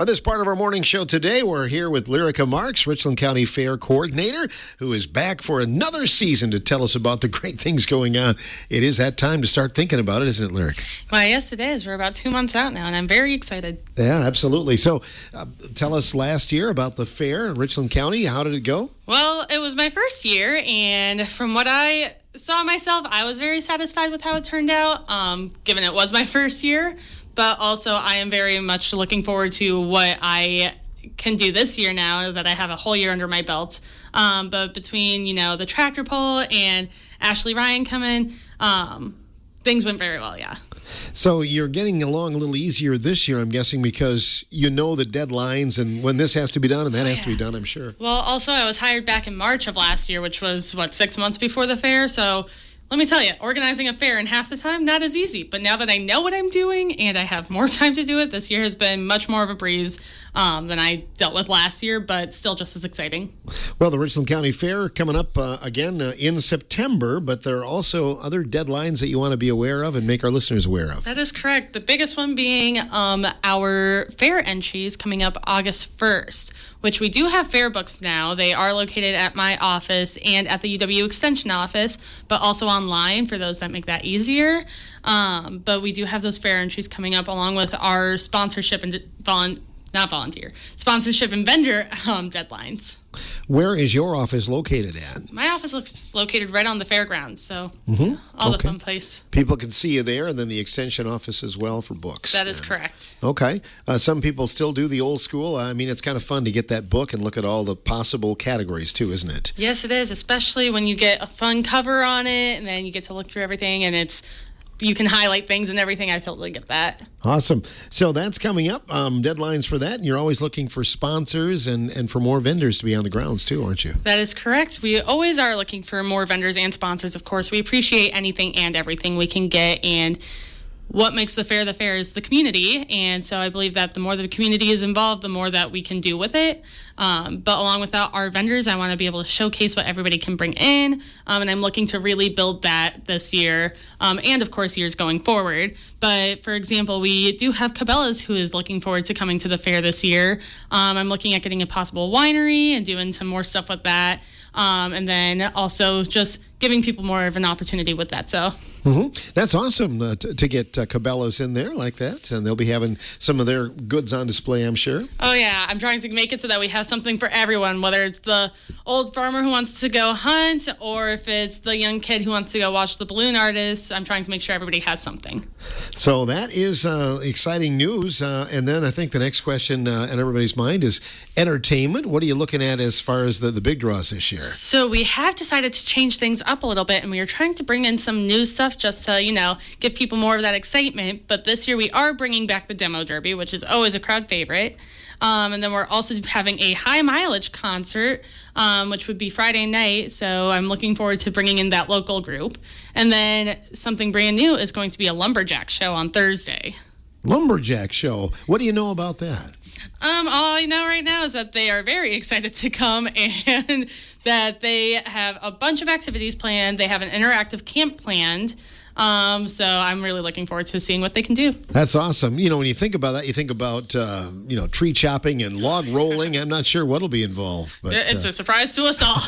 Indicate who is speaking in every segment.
Speaker 1: On this part of our morning show today, we're here with Lyrica Marks, Richland County Fair Coordinator, who is back for another season to tell us about the great things going on. It is that time to start thinking about it, isn't it, Lyric?
Speaker 2: Well, yes, it is. We're about 2 months out now, and I'm very excited.
Speaker 1: Yeah, absolutely. So tell us last year about the fair in Richland County. How did it go?
Speaker 2: Well, it was my first year, and from what I saw myself, I was very satisfied with how it turned out, given it was my first year. But also, I am very much looking forward to what I can do this year now that I have a whole year under my belt. But between, the tractor pull and Ashley Ryan coming, things went very well, yeah.
Speaker 1: So you're getting along a little easier this year, I'm guessing, because you know the deadlines and when this has to be done and that has to be done, I'm sure.
Speaker 2: Well, also, I was hired back in March of last year, which was, 6 months before the fair, so let me tell you, organizing a fair in half the time, not as easy. But now that I know what I'm doing and I have more time to do it, this year has been much more of a breeze than I dealt with last year, but still just as exciting.
Speaker 1: Well, the Richland County Fair coming up again in September, but there are also other deadlines that you want to be aware of and make our listeners aware of.
Speaker 2: That is correct. The biggest one being our fair entries coming up August 1st, which we do have fair books now. They are located at my office and at the UW Extension office, but also online for those that make that easier. But we do have those fair entries coming up along with our sponsorship and sponsorship and vendor deadlines.
Speaker 1: Where is your office located at?
Speaker 2: My office looks located right on the fairgrounds, so all the fun place.
Speaker 1: People can see you there, and then the extension office as well for books.
Speaker 2: That is correct.
Speaker 1: Okay. Some people still do the old school. I mean, it's kind of fun to get that book and look at all the possible categories too, isn't it?
Speaker 2: Yes, it is, especially when you get a fun cover on it, and then you get to look through everything, and you can highlight things and everything. I totally get that.
Speaker 1: Awesome. So that's coming up. Deadlines for that. And you're always looking for sponsors and for more vendors to be on the grounds too, aren't you?
Speaker 2: That is correct. We always are looking for more vendors and sponsors, of course. We appreciate anything and everything we can get. And what makes the fair is the community. And so I believe that the more the community is involved, the more that we can do with it. But along with our vendors, I want to be able to showcase what everybody can bring in. And I'm looking to really build that this year and, of course, years going forward. But, for example, we do have Cabela's who is looking forward to coming to the fair this year. I'm looking at getting a possible winery and doing some more stuff with that. And then also just giving people more of an opportunity with that. So
Speaker 1: that's awesome to get Cabela's in there like that. And they'll be having some of their goods on display, I'm sure.
Speaker 2: Oh, yeah. I'm trying to make it so that we have something for everyone, whether it's the old farmer who wants to go hunt or if it's the young kid who wants to go watch the balloon artists. I'm trying to make sure everybody has something.
Speaker 1: So that is exciting news. And then I think the next question in everybody's mind is entertainment. What are you looking at as far as the big draws this year?
Speaker 2: So we have decided to change things up a little bit, and we are trying to bring in some new stuff just to, give people more of that excitement. But this year we are bringing back the demo derby, which is always a crowd favorite. And then we're also having a high mileage concert, which would be Friday night. So I'm looking forward to bringing in that local group. And then something brand new is going to be a lumberjack show on Thursday.
Speaker 1: Lumberjack show. What do you know about that?
Speaker 2: All I know right now is that they are very excited to come and that they have a bunch of activities planned. They have an interactive camp planned. So I'm really looking forward to seeing what they can do.
Speaker 1: That's awesome. When you think about that, you think about, tree chopping and log rolling. I'm not sure what'll be involved. But
Speaker 2: it's a surprise to us all.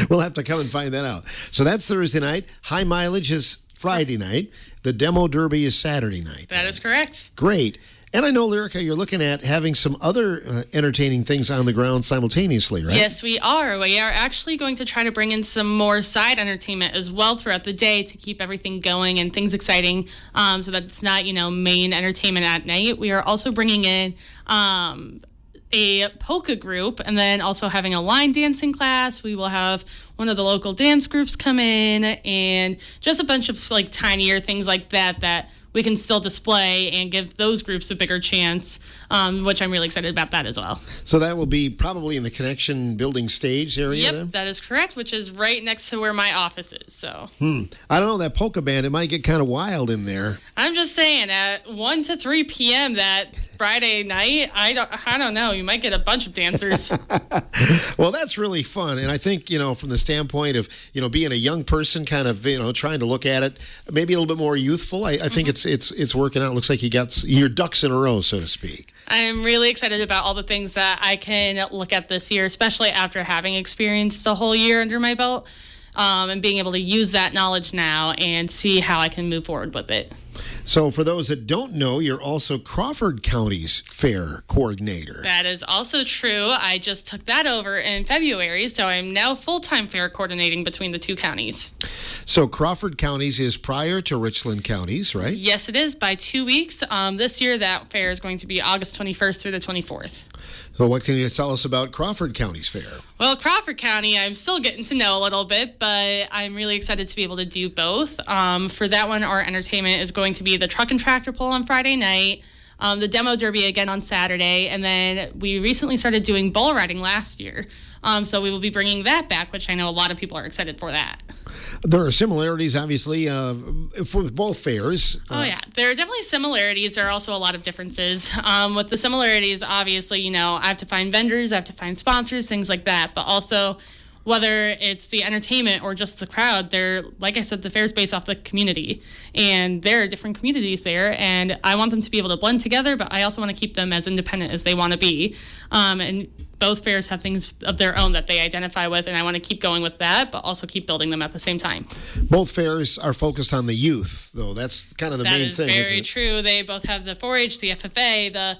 Speaker 1: We'll have to come and find that out. So that's Thursday night. High mileage is Friday night. The demo derby is Saturday night.
Speaker 2: That is correct.
Speaker 1: Great. And I know, Lyrica, you're looking at having some other entertaining things on the ground simultaneously, right?
Speaker 2: Yes, we are. We are actually going to try to bring in some more side entertainment as well throughout the day to keep everything going and things exciting so that it's not, main entertainment at night. We are also bringing in a polka group and then also having a line dancing class. We will have one of the local dance groups come in and just a bunch of tinier things like that we can still display and give those groups a bigger chance, which I'm really excited about that as well.
Speaker 1: So that will be probably in the Connection Building stage area?
Speaker 2: Yep,
Speaker 1: then?
Speaker 2: That is correct, which is right next to where my office is. So
Speaker 1: I don't know, that polka band, it might get kind of wild in there.
Speaker 2: I'm just saying, at 1 to 3 p.m., that Friday night, I don't know. You might get a bunch of dancers.
Speaker 1: Well, that's really fun. And I think, from the standpoint of, being a young person, kind of, trying to look at it, maybe a little bit more youthful, I think it's working out. Looks like you got your ducks in a row, so to speak.
Speaker 2: I'm really excited about all the things that I can look at this year, especially after having experienced a whole year under my belt, and being able to use that knowledge now and see how I can move forward with it.
Speaker 1: So for those that don't know, you're also Crawford County's fair coordinator.
Speaker 2: That is also true. I just took that over in February, so I'm now full-time fair coordinating between the two counties.
Speaker 1: So Crawford County's is prior to Richland County's, right?
Speaker 2: Yes, it is, by 2 weeks. This year, that fair is going to be August 21st through the 24th.
Speaker 1: So what can you tell us about Crawford County's fair?
Speaker 2: Well, Crawford County, I'm still getting to know a little bit, but I'm really excited to be able to do both. For that one, our entertainment is going to be the truck and tractor pull on Friday night, the demo derby again on Saturday, and then we recently started doing bull riding last year. So we will be bringing that back, which I know a lot of people are excited for that.
Speaker 1: There are similarities, obviously, for both fairs.
Speaker 2: Oh, yeah. There are definitely similarities. There are also a lot of differences. With the similarities, obviously, I have to find vendors, I have to find sponsors, things like that. But also, whether it's the entertainment or just the crowd, like I said, the fair's based off the community. And there are different communities there, and I want them to be able to blend together, but I also want to keep them as independent as they want to be. And both fairs have things of their own that they identify with, and I want to keep going with that, but also keep building them at the same time.
Speaker 1: Both fairs are focused on the youth, though. That's kind of the main thing,
Speaker 2: That is very true. They both have the 4-H, the FFA,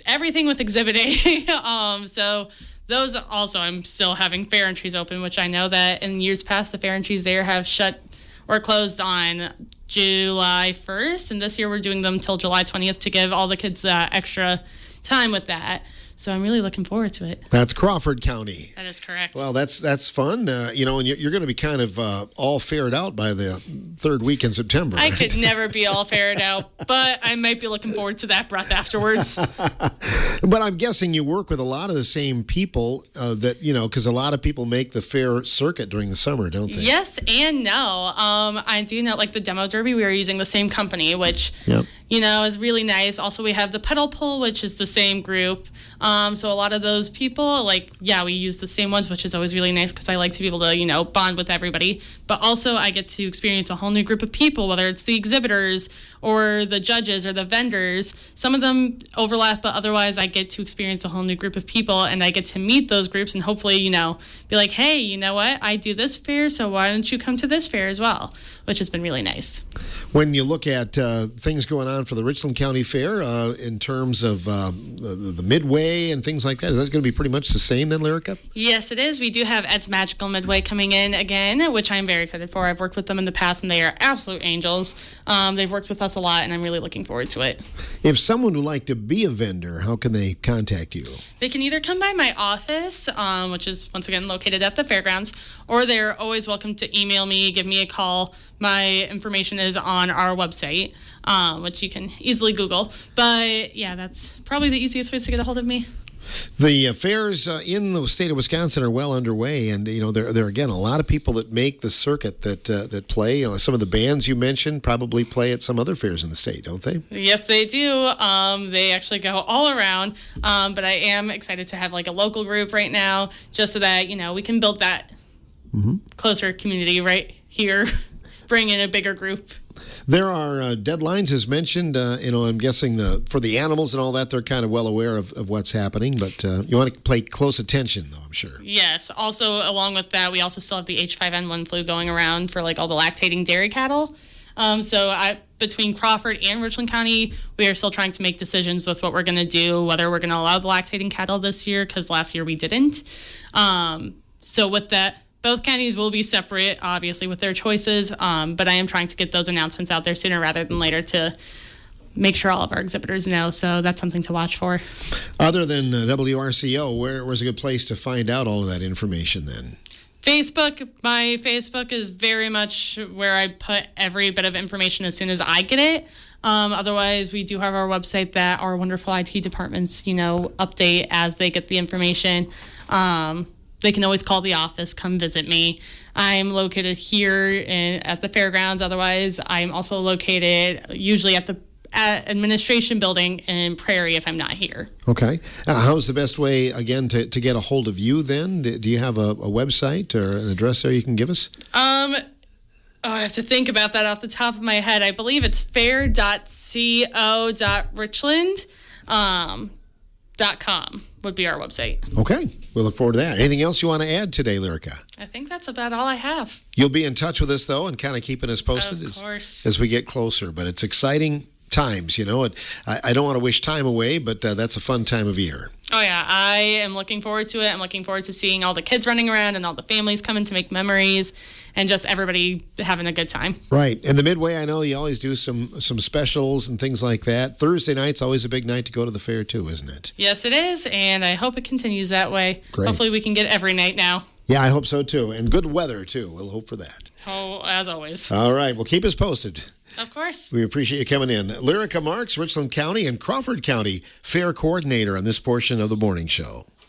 Speaker 2: everything with Exhibit A. So those also, I'm still having fair entries open, which I know that in years past, the fair entries there have shut or closed on July 1st, and this year we're doing them till July 20th to give all the kids extra time with that. So I'm really looking forward to it.
Speaker 1: That's Crawford County.
Speaker 2: That is correct.
Speaker 1: Well, that's fun. And you're going to be kind of all fared out by the third week in September.
Speaker 2: I could never be all fared out, but I might be looking forward to that breath afterwards.
Speaker 1: But I'm guessing you work with a lot of the same people because a lot of people make the fair circuit during the summer, don't they?
Speaker 2: Yes and no. I do know, like the demo derby, we are using the same company, which is really nice. Also, we have the pedal pull, which is the same group. So a lot of those people, we use the same ones, which is always really nice because I like to be able to, bond with everybody. But also I get to experience a whole new group of people, whether it's the exhibitors or the judges or the vendors. Some of them overlap, but otherwise I get to experience a whole new group of people, and I get to meet those groups and hopefully, be like, hey, you know what? I do this fair, so why don't you come to this fair as well? Which has been really nice.
Speaker 1: When you look at things going on for the Richland County Fair in terms of the Midway and things like that, is that going to be pretty much the same then, Lyrica?
Speaker 2: Yes, it is. We do have Ed's Magical Midway coming in again, which I'm very excited for. I've worked with them in the past, and they are absolute angels. They've worked with us a lot, and I'm really looking forward to it.
Speaker 1: If someone would like to be a vendor, how can they contact you?
Speaker 2: They can either come by my office, which is, once again, located at the fairgrounds, or they're always welcome to email me, give me a call. My information is on our website, which you can easily Google. But, yeah, that's probably the easiest ways to get a hold of me.
Speaker 1: The fairs in the state of Wisconsin are well underway, and there are again a lot of people that make the circuit that play. Some of the bands you mentioned probably play at some other fairs in the state, don't they?
Speaker 2: Yes, they do. They actually go all around, but I am excited to have a local group right now, just so that we can build that closer community right here, bring in a bigger group.
Speaker 1: There are deadlines, as mentioned. I'm guessing for the animals and all that, they're kind of well aware of what's happening. But you want to pay close attention, though, I'm sure.
Speaker 2: Yes. Also, along with that, we also still have the H5N1 flu going around for all the lactating dairy cattle. Between Crawford and Richland County, we are still trying to make decisions with what we're going to do, whether we're going to allow the lactating cattle this year, because last year we didn't. So with that, both counties will be separate, obviously, with their choices, but I am trying to get those announcements out there sooner rather than later to make sure all of our exhibitors know, so that's something to watch for.
Speaker 1: Other than WRCO, where's a good place to find out all of that information then?
Speaker 2: Facebook. My Facebook is very much where I put every bit of information as soon as I get it. Otherwise, we do have our website that our wonderful IT departments, update as they get the information. They can always call the office, come visit me. I'm located here at the fairgrounds. Otherwise, I'm also located usually at administration building in Prairie if I'm not here.
Speaker 1: Okay. How's the best way, again, to get a hold of you then? Do you have a website or an address there you can give us?
Speaker 2: I have to think about that off the top of my head. I believe it's fair.co.richland.com would be our website.
Speaker 1: Okay. We'll look forward to that. Anything else you want to add today, Lyrica?
Speaker 2: I think that's about all I have.
Speaker 1: You'll be in touch with us, though, and kind of keeping us posted
Speaker 2: Of course.
Speaker 1: as we get closer. But it's exciting times, I don't want to wish time away, but that's a fun time of year.
Speaker 2: Oh, yeah. I am looking forward to it. I'm looking forward to seeing all the kids running around and all the families coming to make memories and just everybody having a good time.
Speaker 1: Right. And the Midway, I know you always do some specials and things like that. Thursday night's always a big night to go to the fair, too, isn't it?
Speaker 2: Yes, it is. And I hope it continues that way.
Speaker 1: Great.
Speaker 2: Hopefully we can get every night now.
Speaker 1: Yeah, I hope so, too. And good weather, too. We'll hope for that.
Speaker 2: Oh, as always.
Speaker 1: All right. Well, keep us posted.
Speaker 2: Of course.
Speaker 1: We appreciate you coming in. Lyrica Marks, Richland County and Crawford County Fair Coordinator on this portion of the morning show.